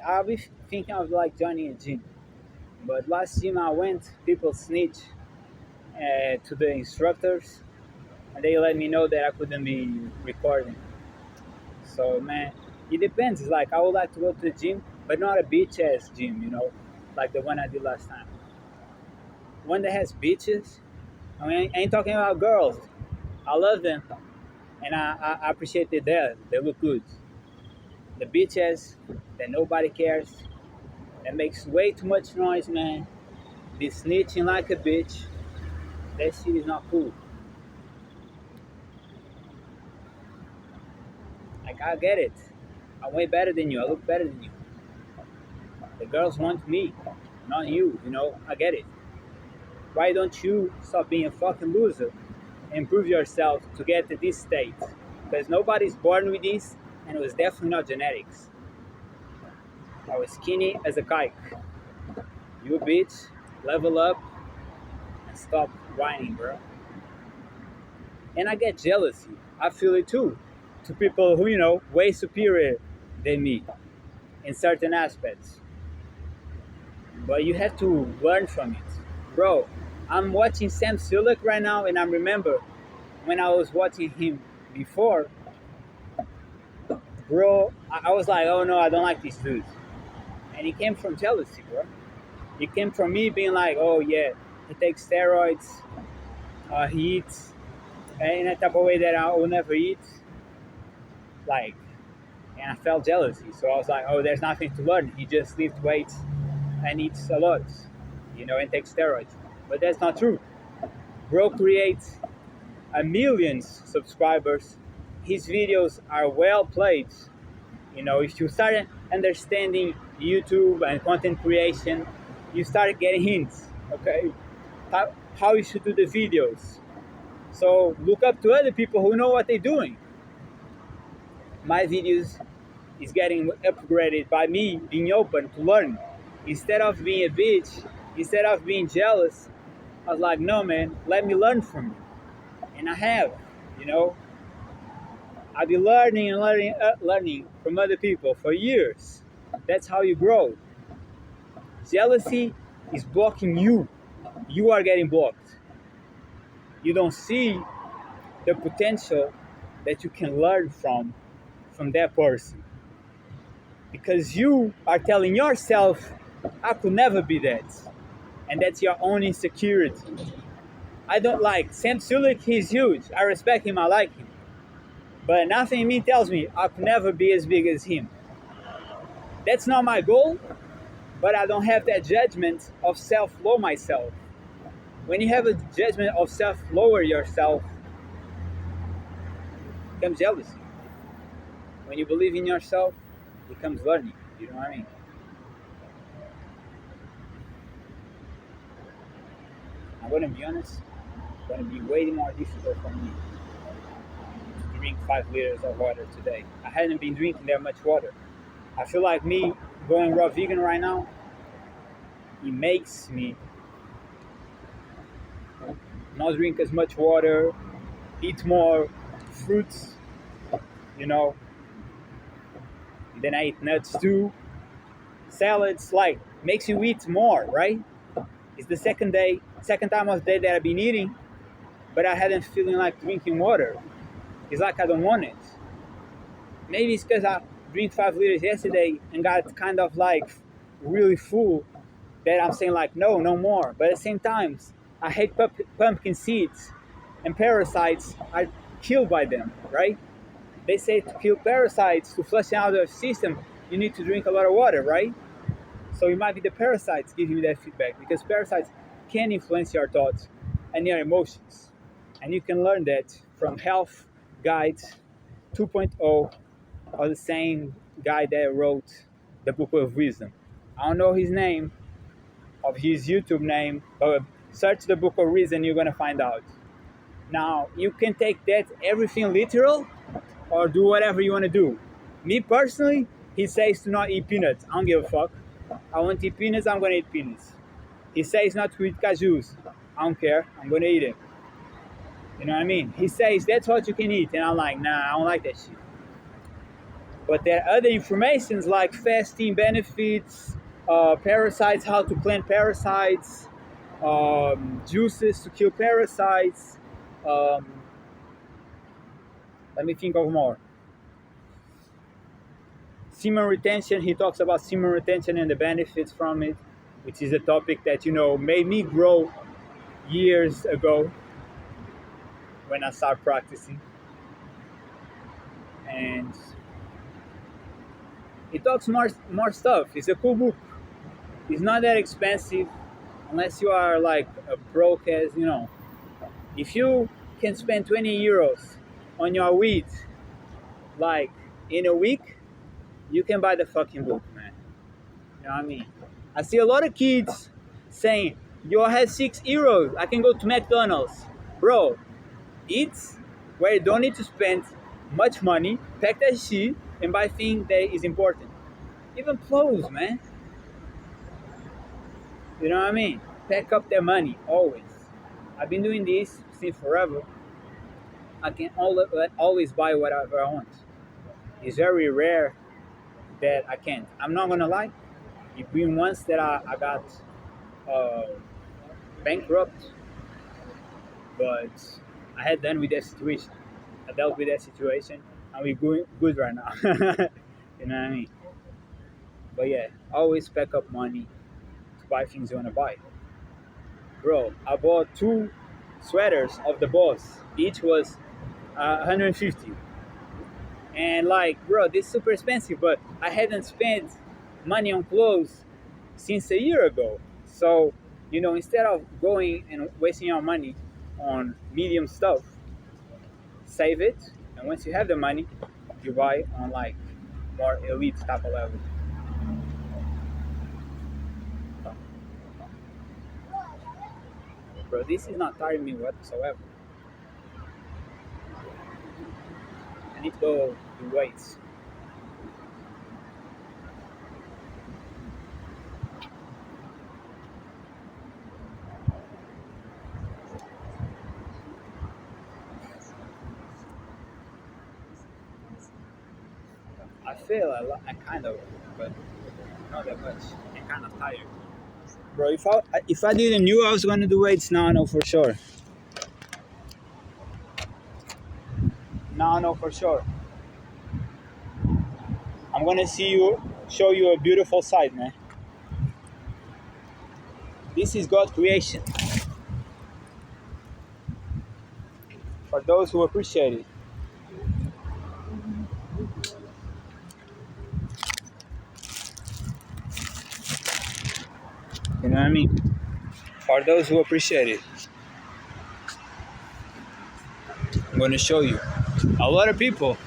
I'll be thinking of like joining a gym, but last gym I went, people snitch to the instructors, and they let me know that I couldn't be recording. So man, it depends. It's like I would like to go to the gym, but not a beach ass gym, like the one I did last time. One that has beaches. I mean, I ain't talking about girls. I love them, and I appreciate it there. They look good. The beaches that nobody cares, that makes way too much noise, man. Be snitching like a bitch. That shit is not cool. Like I get it. I'm way better than you. I look better than you. The girls want me, not you. I get it. Why don't you stop being a fucking loser and improve yourself to get to this state? Because nobody's born with this, and it was definitely not genetics. I was skinny as a kike. You bitch, level up and stop whining, bro. And I get jealousy. I feel it too. To people who, way superior than me in certain aspects. But you have to learn from it. Bro, I'm watching Sam Sulek right now, and I remember when I was watching him before, bro, I was like, oh no, I don't like this dude. And it came from jealousy, bro. It came from me being like, oh yeah, he takes steroids, he eats in a type of way that I will never eat. Like, and I felt jealousy. So I was like, oh, there's nothing to learn. He just lifts weights and eats a lot, and takes steroids. But that's not true. Bro creates a millions subscribers. His videos are well played. If you start understanding YouTube and content creation, you start getting hints, okay? How you should do the videos. So look up to other people who know what they're doing. My videos is getting upgraded by me being open to learn. Instead of being a bitch, instead of being jealous, I was like, no man, let me learn from you. And I have, I've been learning and learning from other people for years. That's how you grow. Jealousy is blocking you. You are getting blocked. You don't see the potential that you can learn from that person. Because you are telling yourself, I could never be that. And that's your own insecurity. I don't like Sam Sulek, he's huge. I respect him, I like him. But nothing in me tells me I could never be as big as him. That's not my goal, but I don't have that judgment of self-low myself. When you have a judgment of self-lower yourself, it comes jealousy. When you believe in yourself, it comes learning. You know what I mean? I'm going to be honest, it's going to be way more difficult for me to drink 5 liters of water today. I hadn't been drinking that much water. I feel like me going raw vegan right now, it makes me not drink as much water, eat more fruits, then I eat nuts too. Salads, like, makes you eat more, right? It's the second time of the day that I've been eating, but I hadn't feeling like drinking water. It's like I don't want it. Maybe it's because I drank 5 liters yesterday and got kind of like really full that I'm saying like, no more. But at the same time, I hate pumpkin seeds, and parasites are killed by them, right? They say to kill parasites, to flush out the system, you need to drink a lot of water, right? So it might be the parasites giving me that feedback, because parasites can influence your thoughts and your emotions. And you can learn that from Health Guides 2.0, or the same guy that wrote the Book of Wisdom. I don't know his name, of his YouTube name, but search the Book of Wisdom, you're going to find out. Now, you can take that everything literal, or do whatever you want to do. Me personally, he says to not eat peanuts. I don't give a fuck. I want to eat peanuts, I'm going to eat peanuts. He says not to eat cashews. I don't care. I'm going to eat it. You know what I mean? He says that's what you can eat. And I'm like, nah, I don't like that shit. But there are other informations like fasting benefits, parasites, how to plant parasites, juices to kill parasites. Um, let me think of more. Semen retention, he talks about semen retention and the benefits from it, which is a topic that, made me grow years ago when I started practicing. And it talks more stuff. It's a cool book. It's not that expensive unless you are like a broke as, if you can spend 20 euros on your weed like in a week, you can buy the fucking book, man. You know what I mean? I see a lot of kids saying, yo, I have 6 euros, I can go to McDonald's. Bro, eat where you don't need to spend much money, pack that shit, and buy things that is important. Even clothes, man. You know what I mean? Pack up their money, always. I've been doing this since forever. I can always buy whatever I want. It's very rare that I can't. I'm not gonna lie. It's been once that I got bankrupt, but I had done with that situation. I dealt with that situation, and we're going good right now. You know what I mean? But yeah, always pack up money to buy things you wanna buy. Bro, I bought 2 sweaters of the boss. Each was 150. And like, bro, this is super expensive, but I hadn't spent money on clothes since a year ago. So, instead of going and wasting your money on medium stuff, save it. And once you have the money, you buy on like more elite type of level. Bro, this is not tiring me whatsoever. I need to go do weights. I feel a lot, I kind of, but not that much. I'm kind of tired. Bro, if I didn't knew I was gonna do weights, now I know for sure. Now I know for sure. I'm gonna show you a beautiful side, man. This is God's creation. For those who appreciate it. You know what I mean? For those who appreciate it. I'm gonna show you. A lot of people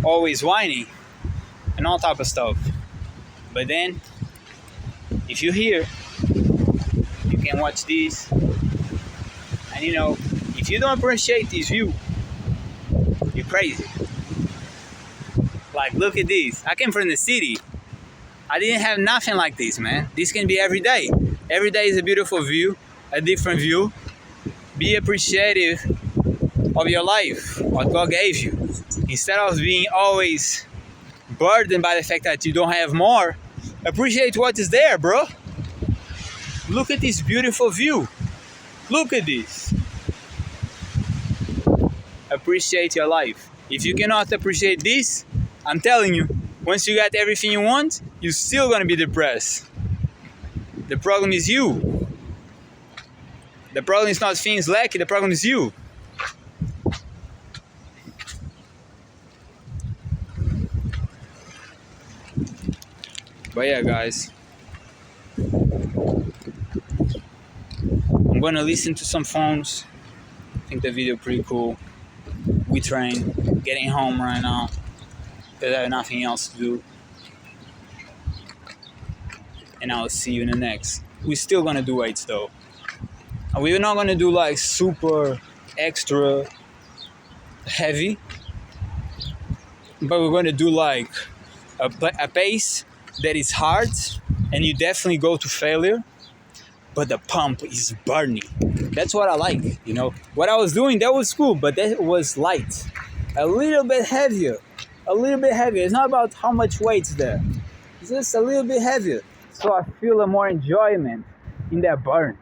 always whining and all type of stuff. But then, if you're here, you can watch this. And if you don't appreciate this view, you're crazy. Like, look at this. I came from the city. I didn't have nothing like this, man. This can be every day. Every day is a beautiful view, a different view. Be appreciative of your life, what God gave you. Instead of being always burdened by the fact that you don't have more, appreciate what is there, bro. Look at this beautiful view. Look at this. Appreciate your life. If you cannot appreciate this, I'm telling you, once you got everything you want, you're still gonna be depressed. The problem is you. The problem is not things lacking, the problem is you. But yeah, guys, I'm gonna listen to some phones. I think the video pretty cool. We train, getting home right now because I have nothing else to do. And I'll see you in the next. We're still gonna do weights though. And we're not gonna do like super extra heavy, but we're gonna do like a pace that is hard and you definitely go to failure, but the pump is burning. That's what I like, What I was doing, that was cool, but that was light. A little bit heavier, a little bit heavier. It's not about how much weight's there. It's just a little bit heavier. So I feel a more enjoyment in that burn.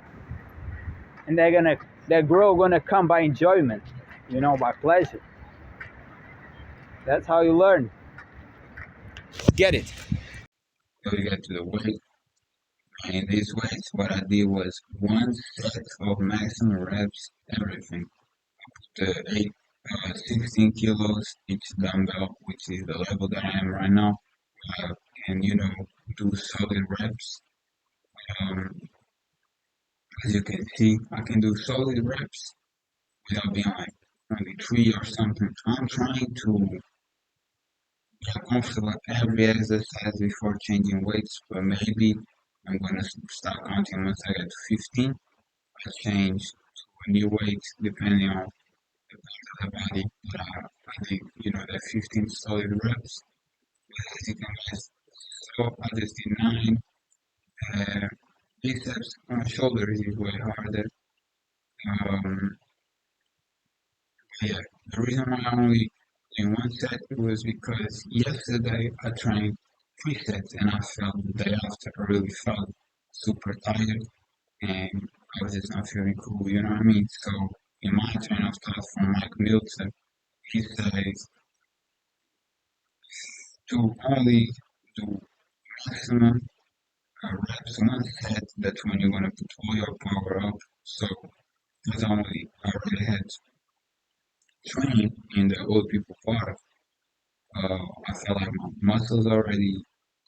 And that growth gonna come by enjoyment, by pleasure. That's how you learn. Get it? So we get to the weight. And these weights, what I did was one set of maximum reps, everything. The 16 kilos each dumbbell, which is the level that I am right now. And do solid reps. Um, as you can see, I can do solid reps without being like only 3 or something. I'm trying to get comfortable with every exercise before changing weights, but maybe I'm gonna start counting once I get to 15. I change to a new weight depending on the part of the body. But I think that 15 solid reps. As you can guess, so I just did 9. Uh, biceps on shoulders is way harder. Um, yeah, the reason why I only in one set was because yesterday I trained 3 sets and I felt the day after I really felt super tired and I was just not feeling cool, you know what I mean? So in my train of thought from Mike Milton, he says to only do maximum reps one set, that's when you're gonna put all your power up. So because I already had trained in the old people part. I felt like my muscles already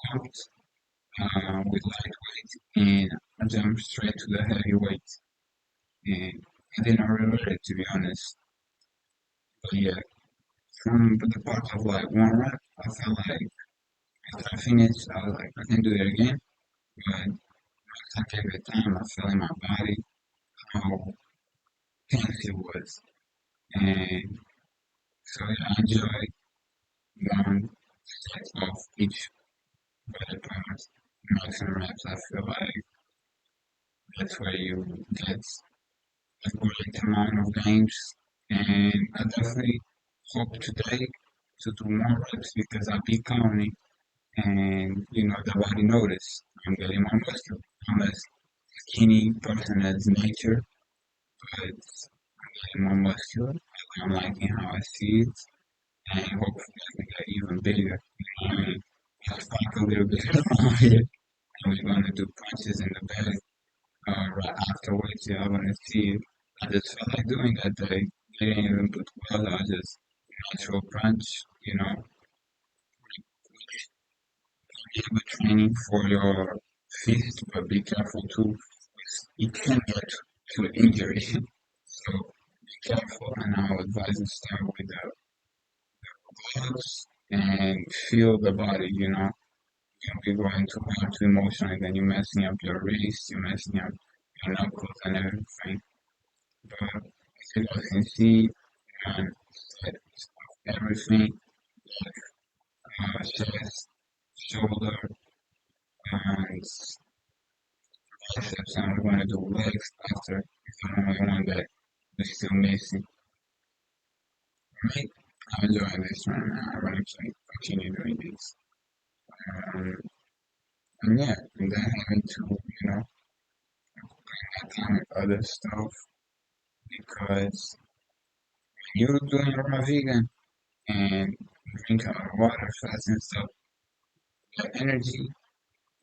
pumped with lightweight, and I jumped straight to the heavyweight, and I didn't regret it to be honest. But yeah, from the part of like one rep, I felt like after I finished, I was like, I can do it again. But once I gave it time, I felt in my body how tense it was, and so yeah, I enjoyed one set of each body part. Maximum reps, I feel like that's where you get a great amount of games. And I definitely hope today to do more reps because I be counting and the body notice. I'm getting more muscle. I'm a skinny person as nature, but I'm getting more muscular. I'm liking how I see it and hopefully I can get even bigger. You know what I mean? I'll talk a little bit around here and we're gonna do punches in the back right afterwards. Yeah, I want to see it. I just felt like doing that day. I didn't even put well, I just natural punch, good training for your fist, but be careful too. It can get to injury. So be careful, and I would advise you start with the gloves and feel the body, you're going too hard, too emotional, then you're messing up your wrist, you're messing up your knuckles and everything. But as you guys can see, one set of everything, chest, shoulder, and biceps, and we're going to do legs after if I don't know one that is still missing. Right? I'm enjoying this right now. I'm going to continue doing this. Um, and yeah, and then having to, bring that time with other stuff because when you're doing raw vegan and drinking a lot of water, fats and stuff, the energy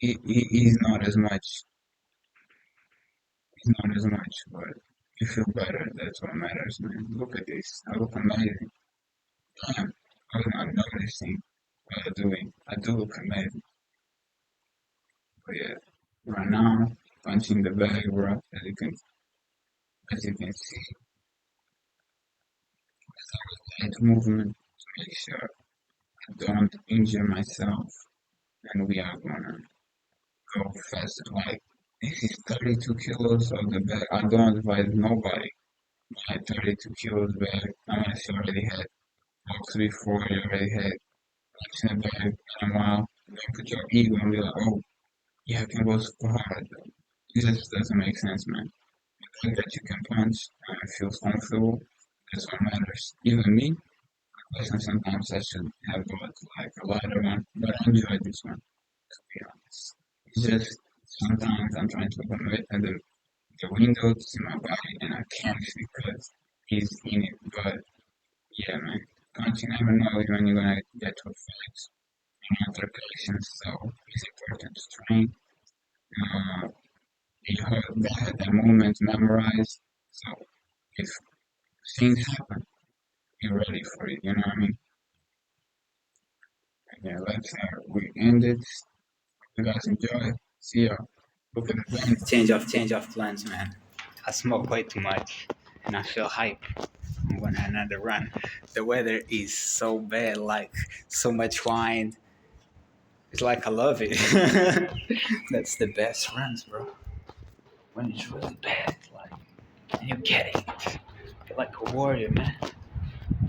is not as much. It's not as much, but you feel better. That's what matters, man. Look at this. I look amazing. Damn, I was not noticing what I'm doing. I do look amazing. But yeah, right now, punching the bag, bro, as you can see, head movement to make sure I don't injure myself. And we are gonna go fast. Like, this is 32 kilos of the bag. I don't advise nobody buy 32 kilos bag unless you already had box before, you already had box in the bag in a while. Don't put your ego and be like, oh, yeah, I can go super hard. It just doesn't make sense, man. The fact that you can punch and it feels comfortable, that's what matters. Even me, Listen, sometimes I should have got like a lighter one, but I enjoy this one, to be honest. It's just sometimes I'm trying to open the window to see my body and I can't because he's in it. But yeah, man, don't you never know when you're gonna get to a fight in altercations, so it's important to train. Uh, you have that moment memorized, so if things happen, you're ready for it, you know what I mean? Yeah, let's we end it. You guys enjoy. See ya. Look at the event. Change of plans, man. I smoke way too much, and I feel hype. I'm going on another run. The weather is so bad, like so much wine. It's like I love it. That's the best runs, bro. When it's really bad, like, and you get it. You're like a warrior, man.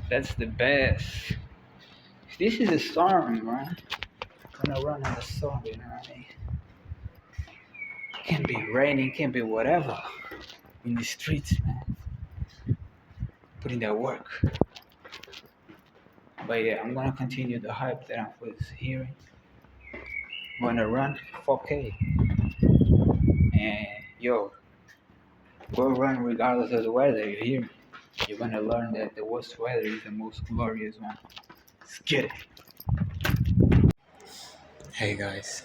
That's the best. This is a storm, man. Gonna run in the storm, you know what I mean? Can be raining, can be whatever. In the streets, man. Putting that work. But yeah, I'm gonna continue the hype that I was hearing. I'm gonna run 4K. And yo, go run regardless of the weather, you hear me? You're gonna learn that the worst weather is the most glorious one. Let's get it. Hey guys,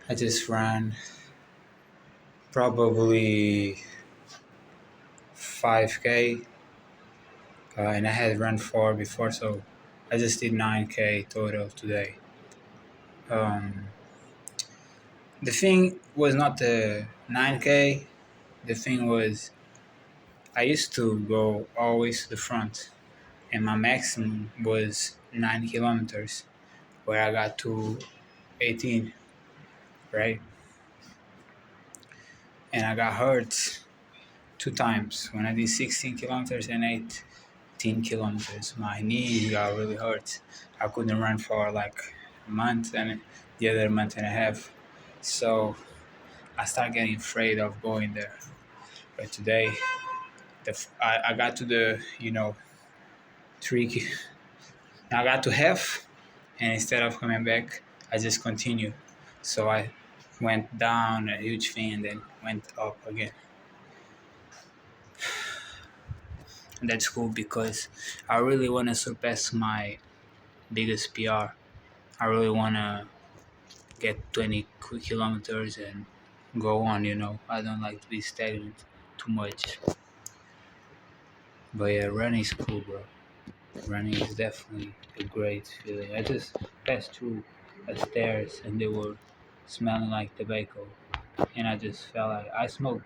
I just ran probably 5K, and I had run 4 before, so I just did 9K total today. Um, the thing was not the 9K, the thing was I used to go always to the front, and my maximum was 9 kilometers, where I got to 18, right? And I got hurt 2 times when I did 16 kilometers and 18 kilometers. My knees got really hurt. I couldn't run for like a month and the other month and a half. So I started getting afraid of going there. But today, I got to the, 3, I got to half, and instead of coming back, I just continued. So I went down a huge thing and then went up again. And that's cool because I really want to surpass my biggest PR. I really want to get 20 kilometers and go on, I don't like to be stagnant too much. But yeah, running is cool, bro. Running is definitely a great feeling. I just passed through the stairs and they were smelling like tobacco. And I just felt like I smoke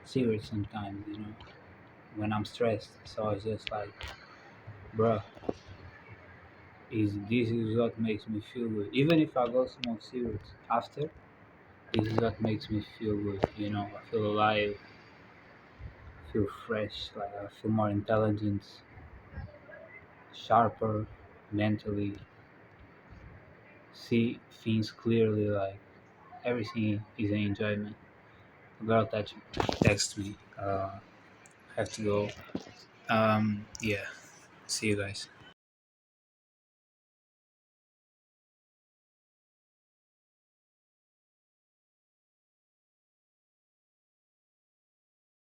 cigarettes sometimes, when I'm stressed. So it's just like, bruh, this is what makes me feel good. Even if I go smoke cigarettes after, this is what makes me feel good. I feel alive, feel fresh, like I feel more intelligent, sharper, mentally, see things clearly, like everything is an enjoyment. A girl text me. I have to go. Yeah. See you guys.